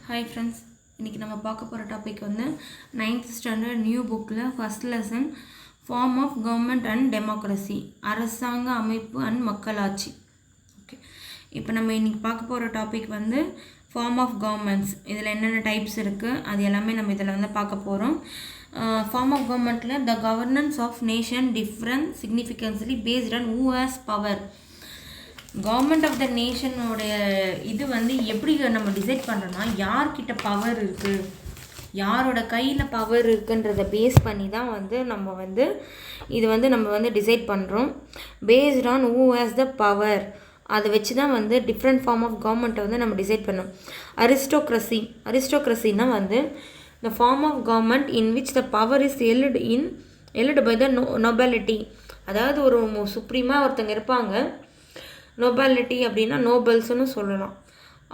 Hi friends, இன்றைக்கி நம்ம பார்க்க போகிற டாபிக் வந்து 9th ஸ்டாண்டர்ட் நியூ புக்கில் first lesson form of government and democracy, அரசாங்க அமைப்பு அண்ட் மக்களாட்சி. ஓகே, இப்போ நம்ம இன்றைக்கி பார்க்க போகிற டாபிக் வந்து ஃபார்ம் ஆஃப் கவர்மெண்ட்ஸ். இதில் என்னென்ன டைப்ஸ் இருக்குது அது எல்லாமே நம்ம இதில் வந்து பார்க்க போகிறோம். ஃபார்ம் ஆஃப் கவர்மெண்ட்டில் the governance of nation different significantly based on who has power. Government of the நேஷனோடைய இது வந்து எப்படி நம்ம டிசைட் பண்ணுறோன்னா, யார்கிட்ட பவர் இருக்குது, யாரோட கையில் பவர் இருக்குன்றதை பேஸ் பண்ணி தான் வந்து நம்ம வந்து இது வந்து நம்ம வந்து டிசைட் பண்ணுறோம். Paste on who has the power, அதை வச்சு தான் வந்து டிஃப்ரெண்ட் ஃபார்ம் ஆஃப் கவர்மெண்ட்டை வந்து நம்ம டிசைட் பண்ணோம். அரிஸ்டோக்ரஸினா வந்து the form of government in which the power is held by the nobility. அதாவது ஒரு சுப்ரீமாக ஒருத்தங்க இருப்பாங்க. நோபாலிட்டி அப்படின்னா நோபல்ஸ்னு சொல்லலாம்.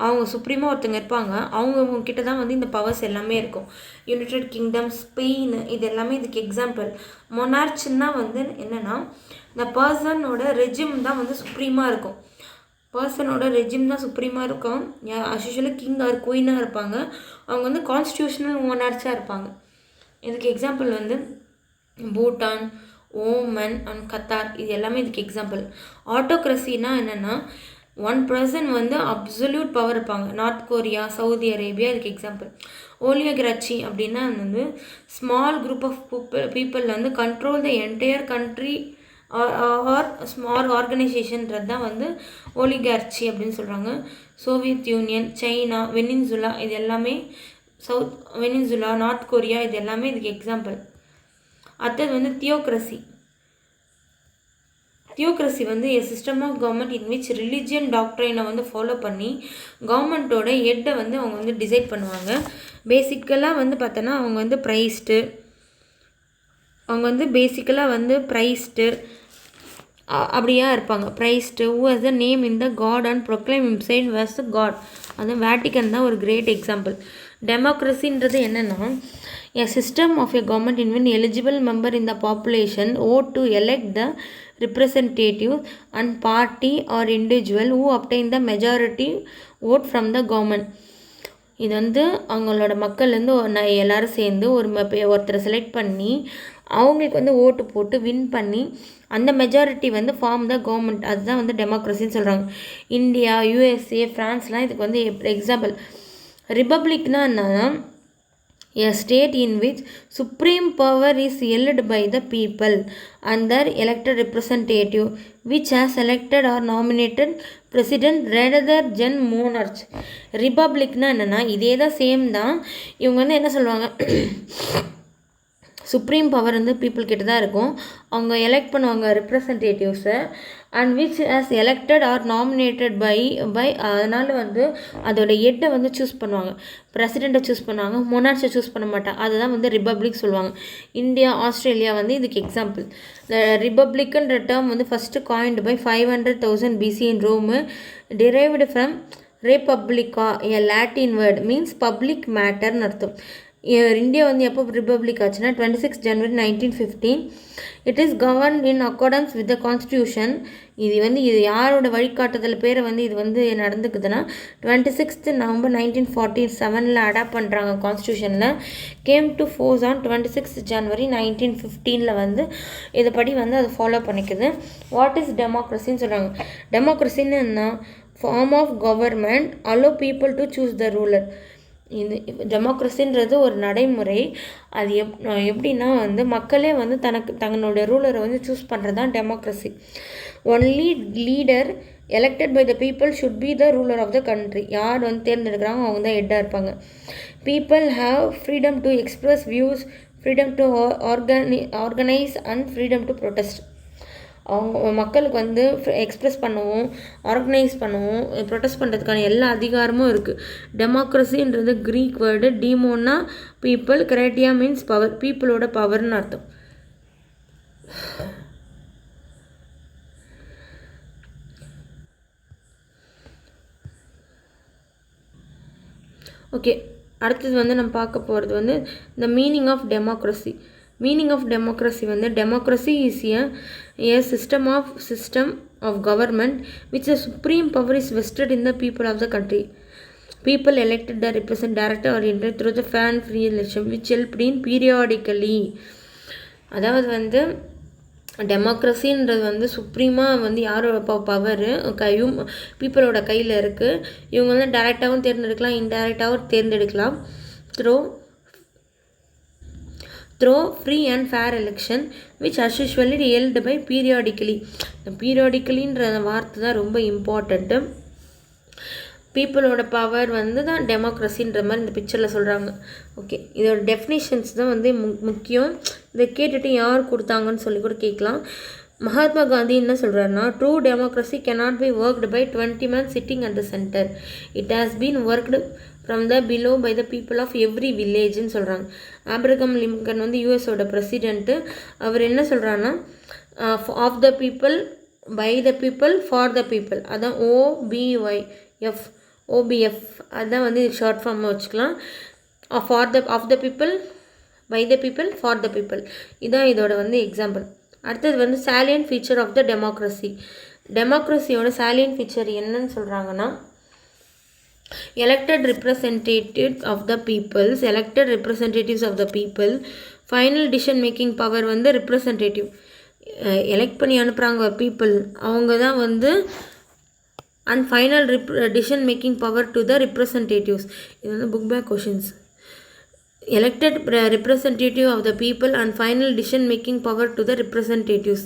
அவங்க சுப்ரீமாக ஒருத்தங்க இருப்பாங்க. அவங்க கிட்ட தான் வந்து இந்த பவர்ஸ் எல்லாமே இருக்கும். யுனைடெட் கிங்டம், ஸ்பெயின், இது எல்லாமே இதுக்கு எக்ஸாம்பிள். மொனார்ச்சுன்னா வந்து என்னென்னா, இந்த பர்சனோட ரெஜிம் தான் வந்து சுப்ரீமாக இருக்கும். தான் சுப்ரீமாக இருக்கும். அஸ்யூஷுவலாக கிங் ஆர் குயினாக இருப்பாங்க. அவங்க வந்து கான்ஸ்டியூஷனல் மொனார்ச்சாக இருப்பாங்க. இதுக்கு எக்ஸாம்பிள் வந்து பூட்டான், ஓமன் அண்ட் கத்தார், இது எல்லாமே இதுக்கு எக்ஸாம்பிள். ஆட்டோக்ரஸினா என்னென்னா, ஒன் பர்சன் வந்து அப்சல்யூட் பவர் இருப்பாங்க. நார்த் கொரியா, சவுதி அரேபியா இதுக்கு எக்ஸாம்பிள். ஓலியோகிராச்சி அப்படின்னா வந்து ஸ்மால் குரூப் ஆஃப் பீப்புள் வந்து control the entire country or small ஆர்கனைசேஷன்றது தான் வந்து ஓலிகார்ச்சி அப்படின்னு சொல்கிறாங்க. சோவியத் யூனியன், சைனா, வெனின்சுலா, இது எல்லாமே வெனின்சுலா, நார்த் கொரியா, இது எல்லாமே இதுக்கு எக்ஸாம்பிள். அடுத்தது வந்து தியோக்ரஸி வந்து a system of government in which religion டாக்ட்ரைனை வந்து ஃபாலோ பண்ணி கவர்மெண்ட்டோட ஹெட்டை வந்து அவங்க வந்து டிசைட் பண்ணுவாங்க. பேசிக்கலாக வந்து பார்த்தோன்னா அவங்க வந்து ப்ரைஸ்ட்டு அப்படியா இருப்பாங்க. Priest who has the name in the god and proclaim himself was the god. அது வேட்டிக்கன் தான் ஒரு கிரேட் எக்ஸாம்பிள். டெமோக்ரஸின்றது என்னென்னா, a system of a government in which eligible member in the population vote to elect the representative and party or individual who obtain the majority vote from the government. இது வந்து அவங்களோட மக்கள்லேருந்து எல்லாரும் சேர்ந்து ஒருத்தரை select பண்ணி அவங்களுக்கு வந்து ஓட்டு போட்டு வின் பண்ணி அந்த மெஜாரிட்டி வந்து ஃபார்ம் த கவர்மெண்ட். அதுதான் வந்து டெமோக்ரஸின்னு சொல்கிறாங்க. இந்தியா, யூஎஸ்ஏ, ஃப்ரான்ஸ்லாம் இதுக்கு வந்து எக்ஸாம்பிள். ரிப்பப்ளிக்னா என்னன்னா, a state in which supreme power is held by the people and their elected representative which has elected or nominated president rather than monarch. ரிப்பப்ளிக்னா என்னென்னா, இதே தான் சேம் தான். இவங்க வந்து என்ன சொல்லுவாங்க, சுப்ரீம் பவர் வந்து பீப்புள் கிட்ட தான் இருக்கும். அவங்க எலெக்ட் பண்ணுவாங்க ரெப்ரசன்டேட்டிவ்ஸை. And which is elected or nominated by அதனால் வந்து அதோட ஹெட்டை வந்து சூஸ் பண்ணுவாங்க. பிரசிடெண்ட்டை சூஸ் பண்ணுவாங்க, மொனார்ச்சை சூஸ் பண்ண மாட்டாங்க. அதுதான் வந்து ரிப்பப்ளிக் சொல்லுவாங்க. இந்தியா, ஆஸ்திரேலியா வந்து இதுக்கு எக்ஸாம்பிள். ரிப்பப்ளிக்குன்ற டேர்ம் வந்து first coined by 500,000 BC in Rome, derived from ரெபப்ளிகா, a Latin word, means public மேட்டர்னு அர்த்தம். இந்தியா வந்து எப்போ ரிப்பப்ளிக் ஆச்சுன்னா 26 January 1915. It is governed in accordance with the constitution. இது யாரோட வழிகாட்டுதல் பேரை வந்து இது வந்து நடந்துக்குதுன்னா 26th November 1947 அடாப்ட் பண்ணுறாங்க கான்ஸ்டியூஷனில். Came to force on 26th January 1915 வந்து இதுபடி வந்து அதை ஃபாலோ பண்ணிக்குது. வாட் இஸ் டெமோக்ரஸின்னு சொல்கிறாங்க. டெமோக்ரஸின்னு என்ன, form of government allow people to choose the ruler. இது டெமோக்ரஸின்றது ஒரு நடைமுறை. அது எப்படின்னா வந்து மக்களே வந்து தங்களோட ரூலரை வந்து சூஸ் பண்ணுறது தான் democracy. Only leader elected by the people should be the ruler of the country. யார் வந்து தேர்ந்தெடுக்கிறாங்க அவங்க தான் ஹெட்டாக இருப்பாங்க. People have freedom to express views, freedom to organise and freedom to protest. அவங்க மக்களுக்கு வந்து எக்ஸ்ப்ரெஸ் பண்ணவும், ஆர்கனைஸ் பண்ணவும், ப்ரொடெஸ்ட் பண்ணுறதுக்கான எல்லா அதிகாரமும் இருக்குது. டெமோக்ரஸின்றது க்ரீக் வேர்டு. டீமோன்னா பீப்புள், கிரேட்டியா மீன்ஸ் பவர், பீப்புளோட பவர்னு அர்த்தம். ஓகே, அடுத்தது வந்து நம்ம பார்க்க போகிறது வந்து the meaning of democracy. Meaning of democracy வந்து, democracy is a system of government which the supreme power is vested in the people of the country. people elected the represent director or indirect through the fair and free election which helped in periodically. அதாவது வந்து டெமோக்ரஸின்றது வந்து சுப்ரீமாக வந்து யாரோட power பீப்புளோட கையில் இருக்குது. இவங்க வந்து டைரெக்டாகவும் தேர்ந்தெடுக்கலாம், இன்டைரக்டாகவும் தேர்ந்தெடுக்கலாம் through free and fair election which as usually held by periodically. இந்த பீரியாடிக்கலின்ற வார்த்தை தான் ரொம்ப இம்பார்ட்டண்ட்டு. பீப்புளோட பவர் வந்து தான் டெமோக்ரஸின்ற மாதிரி இந்த பிக்சரில் சொல்கிறாங்க. ஓகே, இதோட டெஃபினிஷன்ஸ் தான் வந்து முக்கியம். இதை கேட்டுட்டு யார் கொடுத்தாங்கன்னு சொல்லி கூட கேட்கலாம். மகாத்மா காந்தி என்ன சொல்கிறாருன்னா, true democracy cannot be worked by 20 men sitting at the center. It has been worked from the below by the people of every villageன்னு சொல்கிறாங்க. ஆப்ரஹாம் லிங்கன் வந்து யூஎஸோட பிரசிடென்ட்டு. அவர் என்ன சொல்கிறாருன்னா, of the people by the people for the people, அதான் OBF அதுதான் வந்து ஷார்ட் ஃபார்மாக வச்சுக்கலாம். Of the people by the people for the people, இதுதான் இதோட வந்து எக்ஸாம்பிள். அடுத்தது வந்து salient feature of the democracy. டெமோக்ரஸியோட salient ஃபீச்சர் என்னன்னு சொல்கிறாங்கன்னா, elected representatives of the people, final decision making power வந்து representative எலெக்ட் பண்ணி அனுப்புகிறாங்க பீப்புள், அவங்க தான் வந்து and final decision making power to the representatives. இது வந்து book back questions. elected representative of the people and final decision making power to the representatives.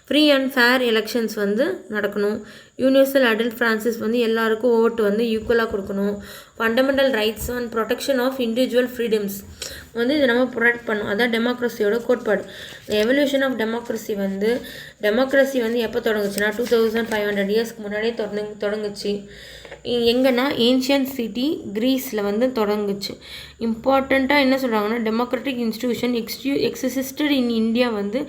free and fair elections வந்து நடக்கணும். Universal adult Francis வந்து எல்லாருக்கும் ஓட்டு வந்து ஈக்குவலாக கொடுக்கணும். Fundamental rights and protection of individual freedoms வந்து இதை நம்ம ப்ரொடெக்ட் பண்ணணும். அதான் டெமோக்ரஸியோட கோட்பாடு. எவல்யூஷன் ஆஃப் டெமோக்ரஸி வந்து எப்போ தொடங்குச்சுன்னா 2500 இயர்ஸ்க்கு முன்னாடியே தொடங்குச்சு. எங்கன்னா ஏன்ஷியன்ட் சிட்டி கிரீஸில் வந்து தொடங்குச்சு. இம்பார்ட்டண்ட்டாக என்ன சொல்கிறாங்கன்னா, democratic institution existed in India வந்து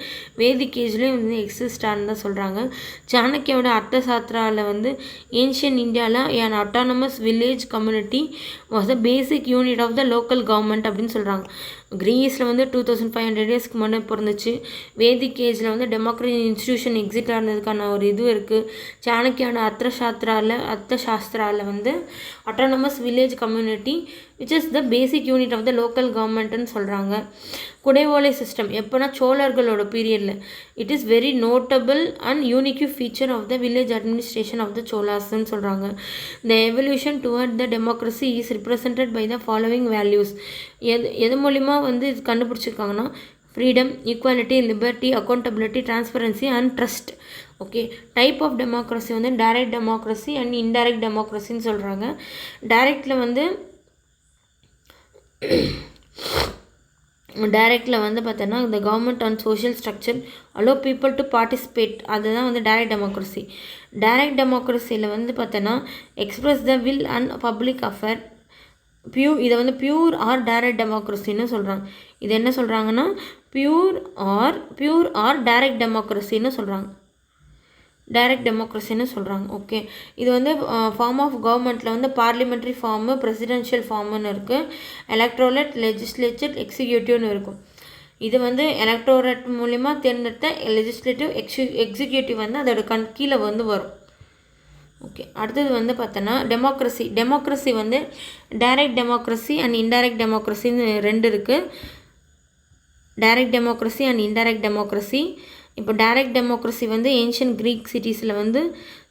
வேதிக் ஏஜ்லேயும் வந்து எக்ஸிஸ்டான்னு தான் சொல்கிறாங்க. சாணக்கியோட அர்த்த சாஸ்திராவில் வந்து ஏன்ஷியன் இந்தியாவில் an autonomous village community was the basic unit of the local government அப்படின்னு சொல்கிறாங்க. கிரீஸில் வந்து 2500 இயர்ஸ்க்கு முன்னாடி பிறந்துச்சு. வேதிக் ஏஜில் வந்து டெமோக்ராட்டிக் இன்ஸ்டிடியூஷன் எக்ஸிட் ஆனதுக்கான ஒரு இது இருக்குது. சாணக்கியோட அர்த்த சாஸ்திராவில் வந்து autonomous village community which is the basic unit of the local கவர்மெண்ட்டுன்னு சொல்கிறாங்க. குடைவோலை சிஸ்டம் எப்போனா சோழர்களோட பீரியடில் it is very notable and unique feature of the village administration of the சோலாஸ்ன்னு சொல்கிறாங்க. The evolution toward the democracy is represented by the following values. எது மூலிமா வந்து இது கண்டுபிடிச்சிருக்காங்கன்னா, freedom, equality, liberty, accountability, transparency and trust. Okay, type of democracy வந்து direct democracy and indirect டெமோக்ரஸின்னு சொல்கிறாங்க. டைரக்டில் வந்து பார்த்தோன்னா இந்த government and social structure allow people to participate, அதுதான் வந்து டைரக்ட் டெமோக்ரஸி. டைரக்ட் டெமோக்ரஸியில் வந்து பார்த்தோன்னா express the will and public affair இதை வந்து பியூர் ஆர் டைரக்ட் டெமோக்ரஸின்னு சொல்கிறாங்க. இது என்ன சொல்கிறாங்கன்னா, பியூர் ஆர் டைரக்ட் டெமோக்ரஸின்னு சொல்கிறாங்க. ஓகே, இது வந்து ஃபார்ம் ஆஃப் கவர்மெண்ட்டில் வந்து பார்லிமெண்ட்ரி ஃபார்மு, பிரசிடென்ஷியல் ஃபார்முன்னு இருக்குது, எலக்ட்ரோரேட், லெஜிஸ்லேச்சர், எக்ஸிக்யூட்டிவ்னு இருக்கும். இது வந்து எலக்ட்ரோரேட் மூலிமா தேர்ந்தெடுத்த லெஜிஸ்லேட்டிவ், எக்ஸிக்யூட்டிவ் வந்து அதோட கீழே வந்து வரும். ஓகே, அடுத்தது வந்து பார்த்தோன்னா டெமோக்ரஸி வந்து டைரக்ட் டெமோக்ரஸி அண்ட் இன்டைரக்ட் டெமோக்ரஸின்னு ரெண்டு இருக்குது. Direct democracy and indirect democracy. இப்போ டைரக்ட் டெமோக்ரஸி வந்து ஏன்ஷியன்ட் க்ரீக் சிட்டிஸில் வந்து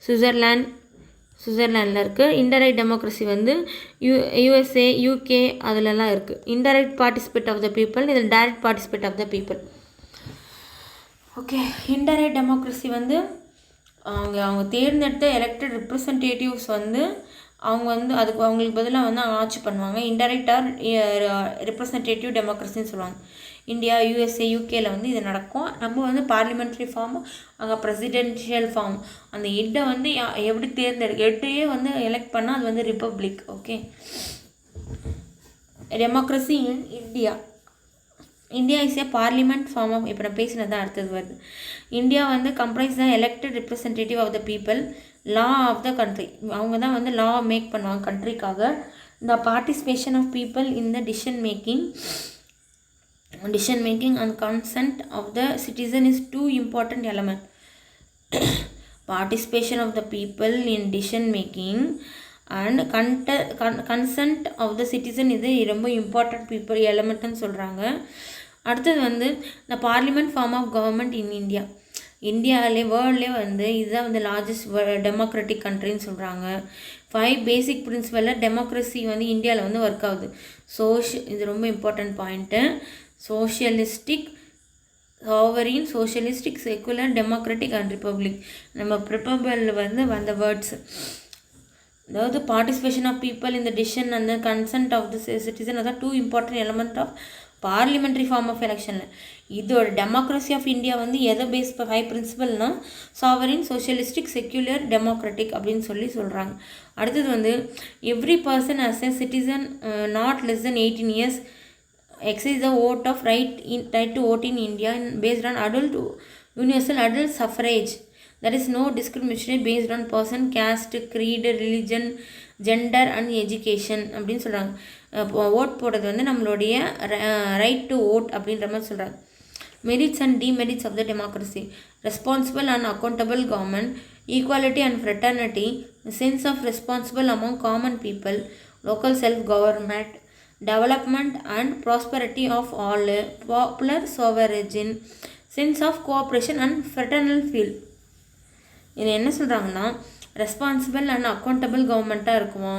சுவிட்சர்லாண்டில் இருக்குது. இன்டைரக்ட் டெமோக்ரஸி வந்து யூஎஸ்ஏ, யூகே அதிலலாம் இருக்குது. Indirect participate of the people, இதில் direct participate of the people. Okay, indirect democracy வந்து அவங்க தேர்ந்தெடுத்த எலெக்டட் ரெப்ரசன்டேட்டிவ்ஸ் வந்து அவங்களுக்கு பதிலாக வந்து ஆட்சி பண்ணுவாங்க. இன்டைரக்ட் ஆர் ரெப்ரசன்டேட்டிவ் டெமோக்ரஸின்னு சொல்லுவாங்க. இந்தியா, யூஎஸ்ஏ, யூகேல வந்து இது நடக்கும். நம்ம வந்து பார்லிமெண்ட்ரி ஃபார்ம், அங்கே பிரசிடென்ஷியல் ஃபார்ம். அந்த ஹெட்டை வந்து எப்படி ஹெட்டையே வந்து எலெக்ட் பண்ணால் அது வந்து republic. Okay, democracy in India is a parliament form of, இப்போ நான் பேசினது தான் அடுத்தது வருது. இந்தியா வந்து comprise the elected representative of the people, law of the country. அவங்க தான் வந்து லா மேக் பண்ணுவாங்க கண்ட்ரிக்காக. The participation of people in the decision making and consent of the citizen is two important elements. Participation of the people in decision making and consent of the citizen இது ரொம்ப important people எலமெண்ட்னு சொல்கிறாங்க. அடுத்தது வந்து the parliament form of government in India. இந்தியாவிலே வேர்ல்ட்லேயே வந்து இதுதான் வந்து லார்ஜஸ்ட் டெமோக்ராட்டிக் கண்ட்ரின்னு சொல்கிறாங்க. 5 பேசிக் பிரின்சிபலில் டெமோக்ரஸி வந்து இந்தியாவில் வந்து ஒர்க் ஆகுது. இது ரொம்ப important point. Socialistic, sovereign, socialistic, secular, democratic and republic. நம்ம ப்ரிப்பபிளில் வந்து வந்த வேர்ட்ஸ், அதாவது பார்ட்டிசிபேஷன் ஆஃப் பீப்புள் இந்த டிசிஷன் அந்த கன்சென்ட் ஆஃப் த சிட்டிசன், அதான் 2 important element of parliamentary form of எலெக்ஷனில். இதோட டெமோக்ரஸி ஆஃப் இந்தியா வந்து எதை பேஸ் 5 பிரின்சிபல்னால் சாவரின், சோஷியலிஸ்டிக், செக்யூலர், டெமோக்ராட்டிக் அப்படின்னு சொல்கிறாங்க. அடுத்தது வந்து every person as a citizen not less than 18 years exercise the vote of right to vote in India based on universal adult suffrage. There is no discrimination based on person, caste, creed, religion, gender and education அப்படின்னு சொல்கிறாங்க. Vote போடுறது வந்து நம்மளுடைய right to vote அப்படின்ற மாதிரி சொல்கிறாங்க. Merits and demerits of the democracy. Responsible and accountable government, equality and fraternity, sense of responsible among common people, local self government, development and prosperity of all, popular sovereign, sense of cooperation and fraternal feel. இது என்ன சொல்கிறாங்கன்னா responsible and accountable கவர்மெண்ட்டாக இருக்குமா,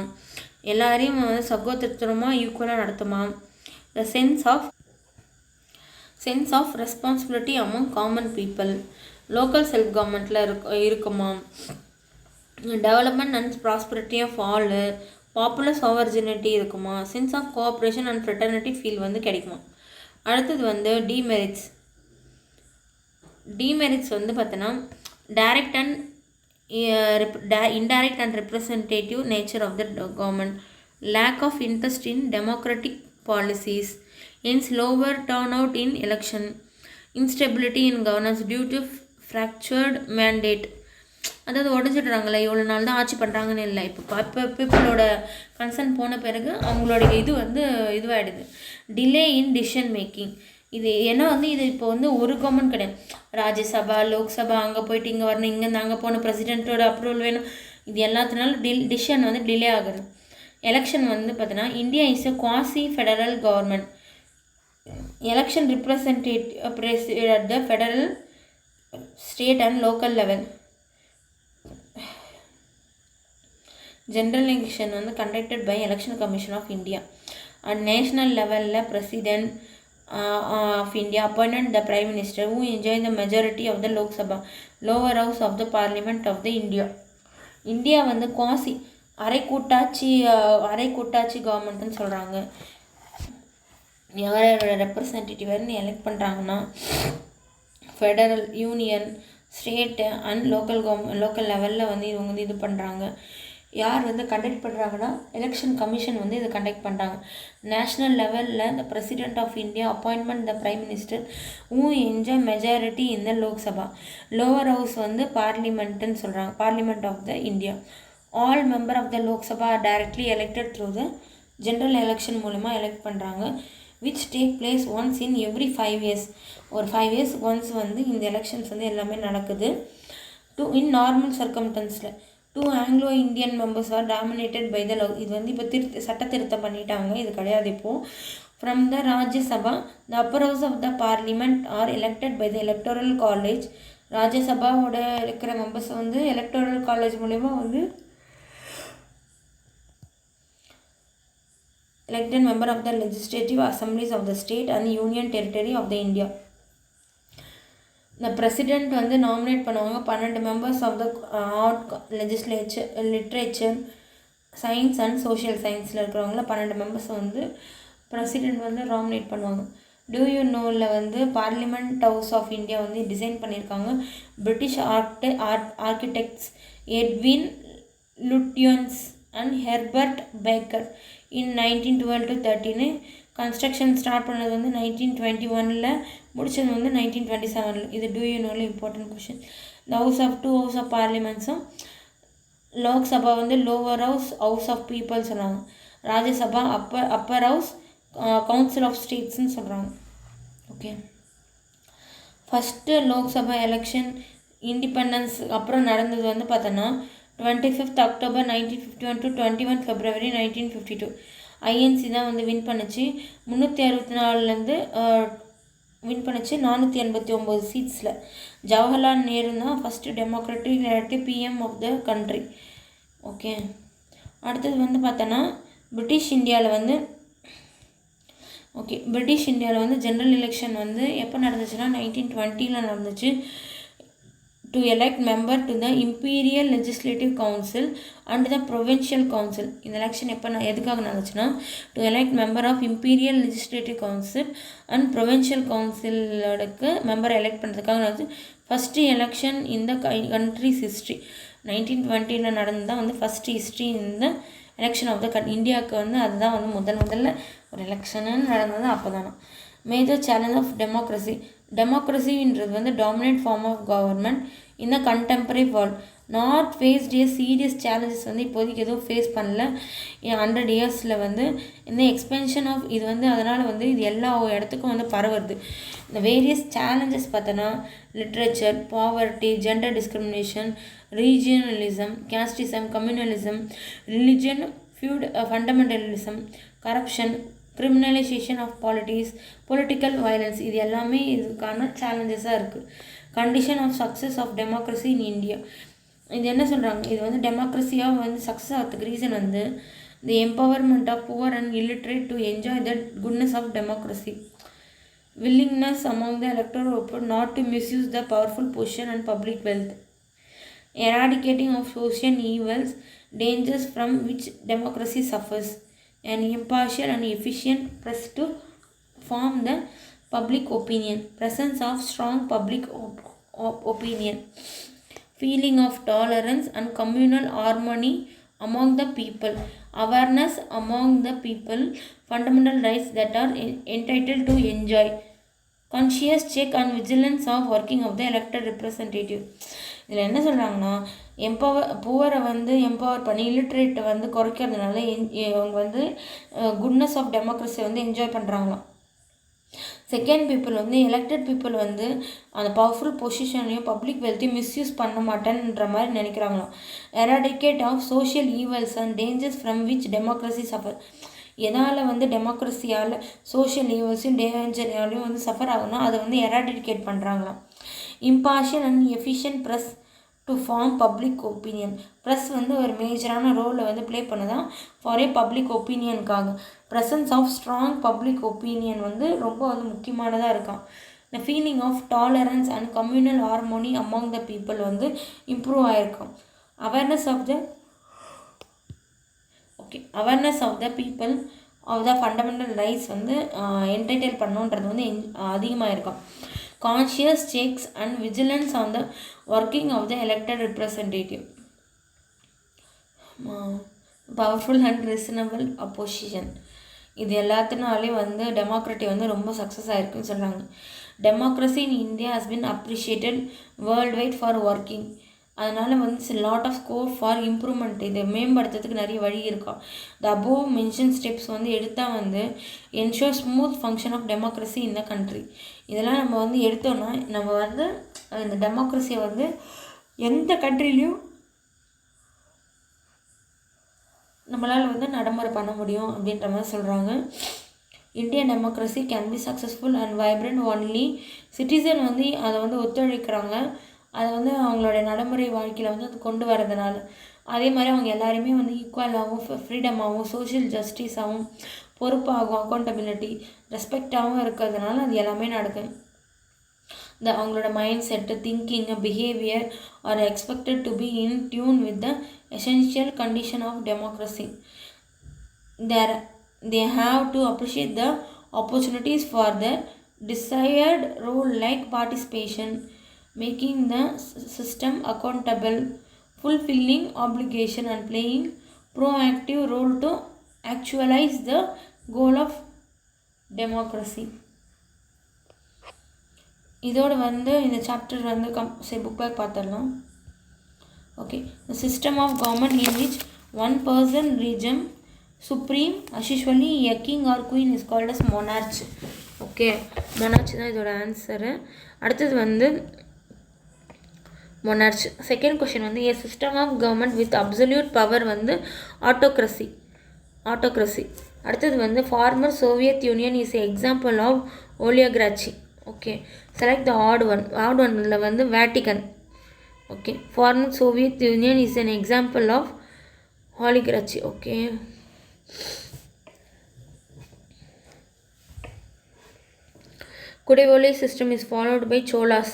எல்லாரையும் சகோதரத்துவமாக ஈக்குவலாக நடத்துமா, the sense of responsibility among common people, local self கவர்மெண்ட்டில் இருக்குமா, development and prosperity of all, popular sovereignty இருக்குமா, sense of cooperation and fraternity feel வந்து கிடைக்குமா. அடுத்தது வந்து டிமெரிட்ஸ் வந்து பார்த்தோன்னா direct and indirect and representative nature of the government, lack of interest in democratic policies, இன்ஸ் lower turnout in election, instability in governance due to fractured mandate. அதாவது உடஞ்சிடுறாங்களே, இவ்வளோ நாள் தான் ஆட்சி பண்ணுறாங்கன்னு இல்லை, இப்போ பீப்புளோட கன்சர்ன் போன பிறகு அவங்களோட இது வந்து இதுவாகிடுது. Delay in decision making. இது ஏன்னா வந்து இது இப்போ வந்து ஒரு கவர்மெண்ட் கிடையாது, ராஜ்யசபா, லோக்சபா, அங்கே போயிட்டு இங்கே வரணும், இங்கேருந்து அங்கே போகணும், பிரசிடென்ட்டோட அப்ரூவல் வேணும், இது எல்லாத்தினாலும் டிசிஷன் வந்து டிலே ஆகுது. எலெக்ஷன் வந்து பார்த்தீங்கன்னா India is a quasi federal government. Election representative at the federal, state and local level. General election வந்து conducted by election commission of India. At national லெவலில் president of India appointed the prime minister who enjoy the majority of the Lok Sabha, lower house of the parliament of the India. India வந்து quasi அரை கூட்டாட்சி கவர்மெண்ட்டுன்னு சொல்கிறாங்க. யாரோட ரெப்ரசன்டேட்டிவ்னு elect பண்ணுறாங்கன்னா federal, union, state and local லெவலில் வந்து இவங்க வந்து இது பண்ணுறாங்க. யார் வந்து கண்டக்ட் பண்ணுறாங்கன்னா எலெக்ஷன் கமிஷன் வந்து இதை கண்டக்ட் பண்ணுறாங்க. நேஷ்னல் லெவலில் the president of India appointment the prime minister who enjoy majority in the Lok Sabha, lower house வந்து பார்லிமெண்ட்டுன்னு சொல்கிறாங்க, parliament of the India. All member of the Lok Sabha are directly elected through the general election மூலமாக elect பண்ணுறாங்க. Which take place once in every 5 years. ஒரு 5 years once வந்து இந்த elections வந்து எல்லாமே நடக்குது. இன் நார்மல் சர்க்கம்டன்ஸில் 2 Anglo Indian members are dominated by the இது வந்து இப்போ சட்ட திருத்தம் பண்ணிட்டாங்க, இது கிடையாது இப்போது. From the Rajya Sabha the upper house of the parliament are elected by the electoral college. ராஜ்யசபாவோட இருக்கிற மெம்பர்ஸ் வந்து எலக்டோரல் காலேஜ் மூலமா வந்து elected member of the legislative assemblies of the state and union territory of the India. The president வந்து nominate பண்ணுவாங்க 12 members of the legislature, literature, science and social scienceல இருக்கிறவங்கள 12 members வந்து president வந்து nominate பண்ணுவாங்க. Do you knowல வந்து parliament house of India வந்து design பண்ணியிருக்காங்க British architects Edwin Lutyens and Herbert Baker in 1912-13. Construction start பண்ணது வந்து 1921, முடிச்சது வந்து 1927. இது டூ யூ நோல இம்பார்ட்டன்ட் கொஷின். இந்த டூ ஹவுஸ் ஆஃப் பார்லிமெண்ட்ஸும் லோக்சபா வந்து லோவர் ஹவுஸ் ஆஃப் பீப்புள் சொல்கிறாங்க. Rajya Sabha upper house council of ஸ்டேட்ஸ்ன்னு சொல்கிறாங்க. Okay, first Lok Sabha election independence அப்புறம் நடந்தது வந்து பார்த்தோன்னா 25th October 1951 to 21 February 1952. INC தான் வந்து வின் பண்ணுச்சு. 364லேருந்து வின் பண்ணிச்சு 489 சீட்ஸில். ஜவஹர்லால் நேரு தான் first democratic elected PM of the country. Okay, அடுத்தது வந்து பார்த்தோன்னா பிரிட்டிஷ் இந்தியாவில் வந்து ஜென்ரல் எலெக்ஷன் வந்து எப்போ நடந்துச்சுன்னா 1920 நடந்துச்சு. To elect member to the imperial legislative council and the provincial council. இந்த எலெக்ஷன் எதுக்காக நடந்துச்சுன்னா to elect member of imperial legislative council and provincial கவுன்சிலோடக்கு மெம்பரை எலெக்ட் பண்ணுறதுக்காக நடந்துச்சு. ஃபஸ்ட்டு எலெக்ஷன் இந்த கண்ட்ரிஸ் ஹிஸ்ட்ரி 1920 நடந்து தான் வந்து ஃபஸ்ட்டு ஹிஸ்ட்ரி இந்த எலெக்ஷன் ஆஃப் த இந்தியாவுக்கு வந்து அதுதான் வந்து முதல்ல ஒரு எலெக்ஷனு நடந்தது அப்போ தானே. மேஜர் சேலஞ்ச் ஆஃப் டெமோக்ரஸின்றது வந்து டாமினேட் ஃபார்ம் ஆஃப் கவர்மெண்ட் இந்த contemporary world not faced serious challenges வந்து இப்போதைக்கு எதுவும் ஃபேஸ் பண்ணல 100 இயர்ஸில் வந்து இந்த எக்ஸ்பென்ஷன் ஆஃப் இது வந்து அதனால் வந்து இது எல்லா இடத்துக்கும் வந்து பரவுது. இந்த வேரியஸ் சேலஞ்சஸ் பார்த்தோன்னா literature, poverty, gender discrimination, regionalism, casteism, communalism, religion, fundamentalism, corruption, criminalisation of political violence, இது எல்லாமே இதுக்கான சேலஞ்சஸாக இருக்குது. Condition of success of democracy in India, இது என்ன சொல்கிறாங்க, இது வந்து டெமோக்ரஸியாக வந்து சக்ஸஸ் ஆகிறதுக்கு ரீசன் வந்து the empowerment of poor and illiterate to enjoy the goodness of democracy, willingness among the electorate not to misuse the powerful position and public wealth, eradicating of social evils, dangers from which democracy suffers, an impartial and efficient press to form the public opinion, presence of strong public opinion, feeling of tolerance and communal harmony among the people, awareness among the people, fundamental rights that are entitled to enjoy, conscious check and vigilance of working of the elected representative. இதில் என்ன சொல்கிறாங்கன்னா புவரை வந்து empower பண்ணி இல்லிட்ரேட்டை வந்து குறைக்கிறதுனால அவங்க வந்து goodness of டெமோக்ரஸியை வந்து என்ஜாய் பண்ணுறாங்களாம். செகண்ட் பீப்புள் வந்து எலெக்டட் பீப்புள் வந்து அந்த பவர்ஃபுல் பொசிஷனையும் பப்ளிக் வெல்த்தையும் மிஸ்யூஸ் பண்ண மாட்டேன்ற மாதிரி நினைக்கிறாங்களாம். Eradicate of social evils and dangers from which democracy suffer, எதால் வந்து டெமோக்ரஸியால் சோஷியல் ஈவல்ஸையும் டேஞ்சராலையும் வந்து சஃபர் ஆகுனா அதை வந்து எராடிகேட் பண்ணுறாங்களாம். Impartial and efficient press to form public opinion, press வந்து ஒரு மேஜரான ரோலை வந்து ப்ளே பண்ணுதான் ஃபார் ஏ பப்ளிக் ஒப்பீனியனுக்காக. Presence of strong public opinion வந்து ரொம்ப வந்து முக்கியமானதாக இருக்கான். இந்த feeling of tolerance and communal harmony among the people வந்து இம்ப்ரூவ் ஆகிருக்கும். Awareness of the people of the fundamental rights வந்து என்டைட்டில் பண்ணுன்றது வந்து அதிகமாக இருக்கும். Conscious checks and vigilance on the working of the elected representative, powerful and reasonable opposition, இது எல்லாத்தினாலையும் வந்து டெமோக்ரஸி வந்து ரொம்ப சக்ஸஸ் ஆகிருக்குன்னு சொல்கிறாங்க. Democracy in India has been appreciated worldwide for working, அதனால் வந்து lot of scope for improvement, இதை மேம்படுத்துறதுக்கு நிறைய வழி இருக்கும். த அபோவ் மென்ஷன் ஸ்டெப்ஸ் வந்து எடுத்தால் வந்து ensure smooth function of democracy in the country. இதெல்லாம் நம்ம வந்து எடுத்தோன்னா நம்ம வந்து இந்த டெமோக்ரஸியை வந்து எந்த கண்ட்ரிலையும் நம்மளால் வந்து நடைமுறை பண்ண முடியும் அப்படின்ற மாதிரி சொல்கிறாங்க. Indian democracy can be successful and vibrant only citizen வந்து அதை வந்து ஒத்துழைக்கிறாங்க, அதை வந்து அவங்களோட நடைமுறை வாழ்க்கையில் வந்து அது கொண்டு வரதுனால. அதே மாதிரி அவங்க எல்லாருமே வந்து ஈக்குவலாகவும் ஃப்ரீடமாகவும் சோஷியல் ஜஸ்டிஸாகவும் பொறுப்பாகவும் அக்கௌண்டபிலிட்டி ரெஸ்பெக்டாகவும் இருக்கிறதுனால அது எல்லாமே நடக்கும். அவங்களோட mindset, thinking, behaviour are expected to be in tune with the essential condition of democracy. They have to appreciate the opportunities for their desired role like participation, making the system accountable, fulfilling obligation and playing proactive role to actualize the goal of democracy. இதோடு வந்து இந்த chapter வந்து book back பார்த்துடலாம். Okay, the system of government in which one person regime supreme, usually a king or queen is called as monarch. Okay, monarch தான் இதோட answer. அடுத்தது வந்து monarch. Second question வந்து a system of government with absolute power வந்து autocracy. அடுத்தது வந்து former Soviet Union is an example of oligarchy. Okay, select the odd oneல வந்து Vatican. Okay, former Soviet Union is an example of oligarchy. Okay, Kudevoli system is followed by Cholas.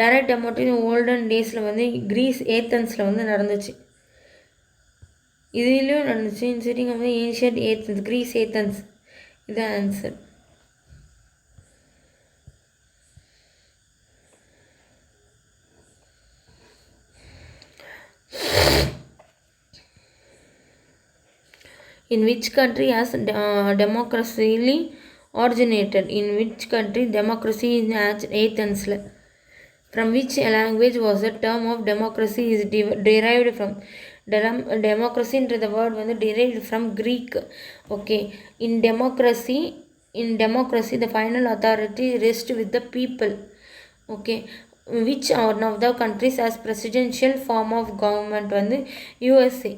Direct democracy olden டேஸில் வந்து Greece ஏத்தன்ஸில் வந்து நடந்துச்சு. இதுலேயும் நடந்துச்சு. இன்சிட்டிங் வந்து ancient Athens, Greece Athens. இதுதான் answer. In which country has democracy originated? In which country democracy is Athens? From which language was the term of democracy is derived from? Democracy into the word வந்து derived from Greek. Okay, in democracy the final authority rests with the people. Okay, which one of the countries has presidential form of government வந்து USA.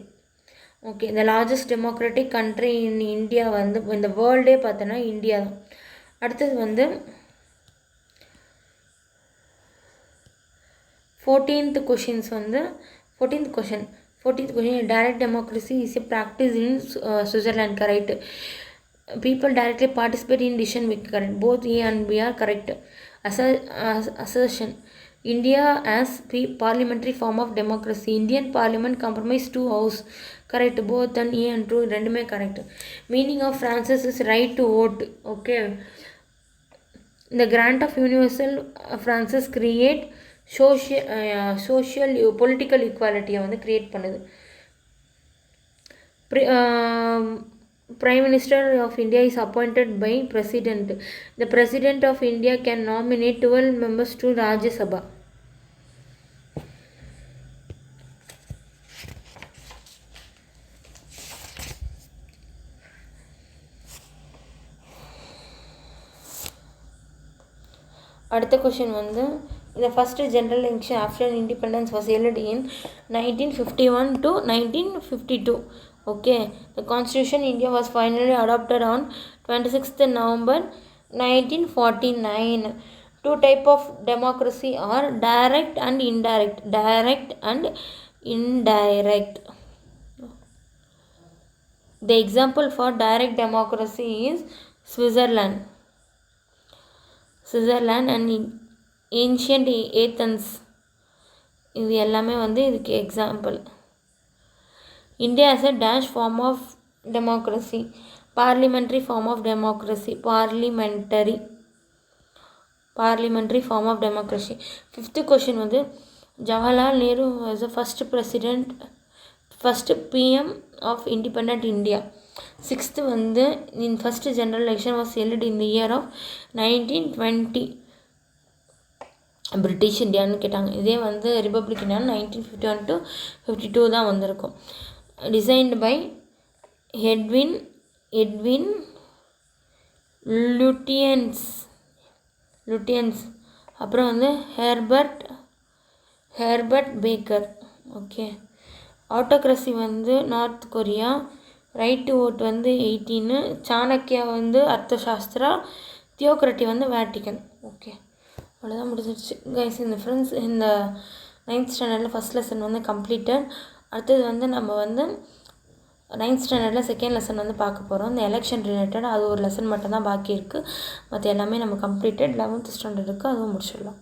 Okay, the largest democratic country in India வந்து இந்த வேர்ல்டே பார்த்தோன்னா India தான். அடுத்தது வந்து 14th question direct democracy is a practice in Switzerland. Correct. People directly participate in decision making. Correct. Both A and B are correct. Assertion. India as parliamentary form of democracy. Indian parliament comprises 2 houses. Correct. Both and A and 2 ரெண்டுமே correct. Meaning of Francis is right to vote. Okay, the grant of universal Francis create social political equality வந்து create பண்ணுது. Prime Minister of India is appointed by President. The President of India can nominate 12 members to Rajya Sabha. அடுத்த question வந்து the first general election after independence was held in 1951 to 1952. Okay, the constitution India was finally adopted on 26th November 1949. 2 type of democracy are direct and indirect. The example for direct democracy is Switzerland and ancient Athens. இது எல்லாமே வந்து இதுக்கு example. India has a dash form of democracy. Parliamentary form of democracy. Parliamentary form of democracy. 5th question வந்து Jawaharlal Nehru was the first PM of independent India. 6th வந்து in first general election was held in the year of 1920. British இந்தியான்னு கேட்டாங்க. இதே வந்து republic இந்தியான்னு 1951 to 52 தான் வந்திருக்கும். Designed by Edwin Lutyens. அப்புறம் வந்து ஹெர்பர்ட் பேக்கர். ஓகே, ஆட்டோக்ரஸி வந்து North Korea. Right to vote வந்து 18. சாணக்கியா வந்து அர்த்தசாஸ்திரா. தியோக்ரட்டி வந்து வேட்டிக்கன். ஓகே, அவ்வளோதான் முடிஞ்சிருச்சு கைஸ். இந்த ஃப்ரெண்ட்ஸ் இந்த 9th ஸ்டாண்டர்டில் ஃபஸ்ட் லெசன் வந்து கம்ப்ளீட்டட். அடுத்தது வந்து நம்ம வந்து 9th ஸ்டாண்டர்டில் செகண்ட் லெசன் வந்து பார்க்க போகிறோம். இந்த எலெக்ஷன் ரிலேட்டட் அது ஒரு லெசன் மட்டும்தான் பாக்கி இருக்குது. மற்ற எல்லாமே நம்ம கம்ப்ளீட்டட். 11th ஸ்டாண்டர்டுக்கு அதுவும் முடிச்சிடலாம்.